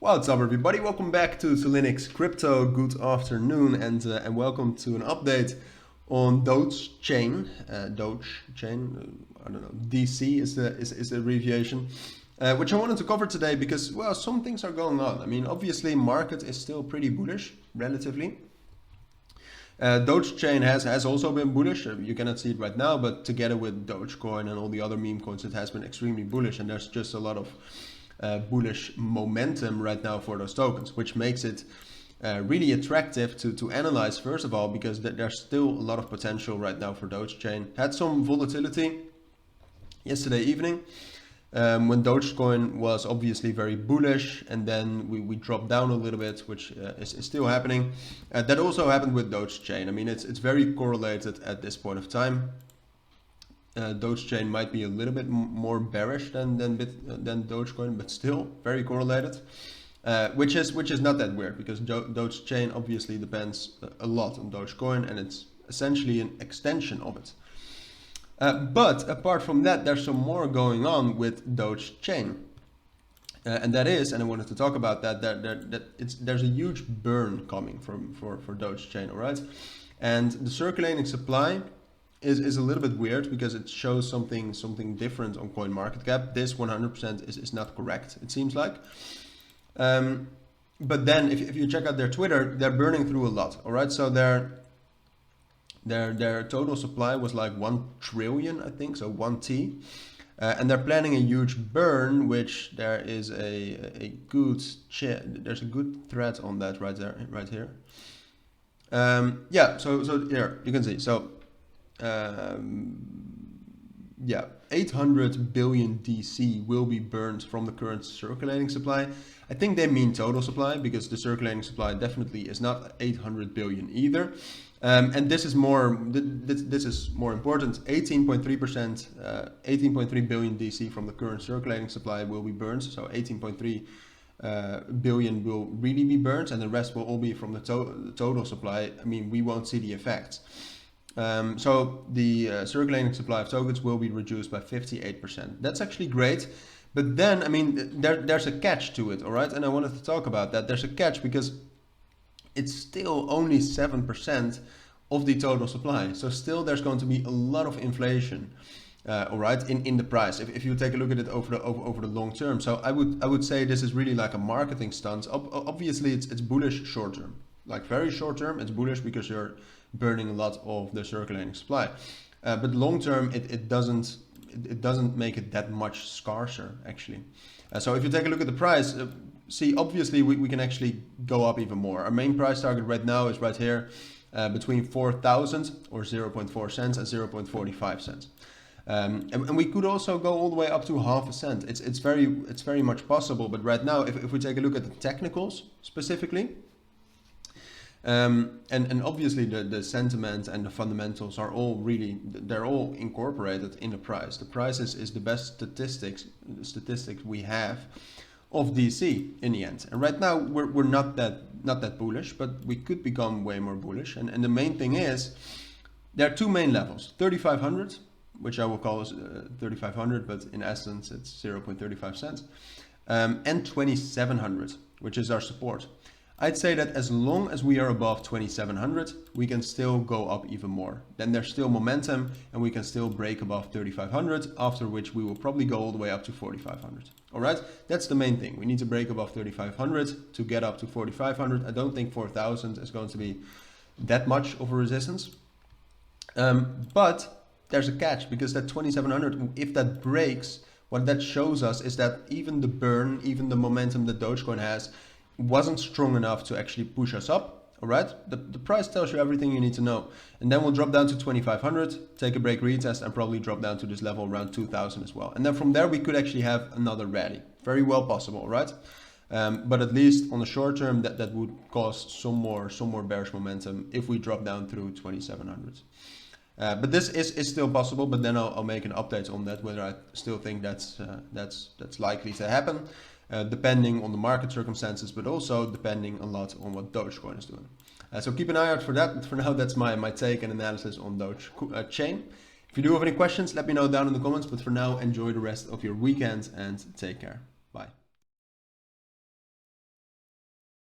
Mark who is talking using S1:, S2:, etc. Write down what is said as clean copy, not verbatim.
S1: What's up, everybody? Welcome back to Cilinix Crypto. Good afternoon, and welcome to an update on Dogechain. Dogechain, I don't know. DC is the abbreviation, which I wanted to cover today because, well, some things are going on. I mean, obviously, market is still pretty bullish, relatively. Dogechain has also been bullish. You cannot see it right now, but together with Dogecoin and all the other meme coins, it has been extremely bullish, and there's just a lot of bullish momentum right now for those tokens, which makes it really attractive to analyze, first of all, because there's still a lot of potential right now for Dogechain. Had some volatility yesterday evening when Dogecoin was obviously very bullish, and then we dropped down a little bit, which is still happening. That also happened with Dogechain. I mean, it's very correlated at this point of time. Dogechain might be a little bit more bearish than Dogecoin, but still very correlated, which is not that weird, because Dogechain obviously depends a lot on Dogecoin, and it's essentially an extension of it. But apart from that, there's some more going on with Dogechain, and that is, and I wanted to talk about that there's a huge burn coming for Dogechain, all right, and the circulating supply is a little bit weird because it shows something different on CoinMarketCap. This 100% is not correct, it seems like. But then if you check out their Twitter, they're burning through a lot. All right, so their total supply was like 1 trillion, I think, so 1T. And they're planning a huge burn, which there is there's a good thread on that right here. Yeah, so here you can see. So yeah, 800 billion DC will be burned from the current circulating supply. I think they mean total supply, because the circulating supply definitely is not 800 billion either. And this is more important. 18.3%, 18.3 billion DC from the current circulating supply will be burned. So 18.3 billion will really be burned, and the rest will all be from the total supply. I mean, we won't see the effects. So the circulating supply of tokens will be reduced by 58%. That's actually great. But then, I mean, there's a catch to it, all right? And I wanted to talk about that. There's a catch because it's still only 7% of the total supply. So still there's going to be a lot of inflation, all right, in the price. If you take a look at it over the long term. So I would say this is really like a marketing stunt. Obviously, it's bullish short term. Like very short term, it's bullish because you're burning a lot of the circulating supply, but long term it doesn't make it that much scarcer, actually. So if you take a look at the price, see, obviously we can actually go up even more. Our main price target right now is right here, between 4,000 or 0.4 cents and 0.45 cents. And we could also go all the way up to half a cent. It's very much possible. But right now, if we take a look at the technicals specifically, and obviously the sentiment and the fundamentals are all they're all incorporated in the price. The price is the best statistics we have of DC in the end. And right now we're not that bullish, but we could become way more bullish. And the main thing is, there are two main levels: 3,500, which I will call 3,500, but in essence it's 0.35 cents, and 2,700, which is our support. I'd say that as long as we are above 2,700, we can still go up even more. Then there's still momentum, and we can still break above 3,500, after which we will probably go all the way up to 4,500. All right, that's the main thing. We need to break above 3,500 to get up to 4,500. I don't think 4,000 is going to be that much of a resistance. But there's a catch, because that 2,700, if that breaks, what that shows us is that even the burn, even the momentum that Dogecoin has, wasn't strong enough to actually push us up. All right, the price tells you everything you need to know. And then we'll drop down to 2,500, take a break retest, and probably drop down to this level around 2,000 as well. And then from there we could actually have another rally. Very well possible, right? But at least on the short term, that would cause some more bearish momentum if we drop down through 2,700. But this is still possible. But then I'll make an update on that, whether I still think that's likely to happen. Depending on the market circumstances, but also depending a lot on what Dogecoin is doing. So keep an eye out for that. For now, that's my take and analysis on Dogechain. If you do have any questions, let me know down in the comments. But for now, enjoy the rest of your weekend and take care.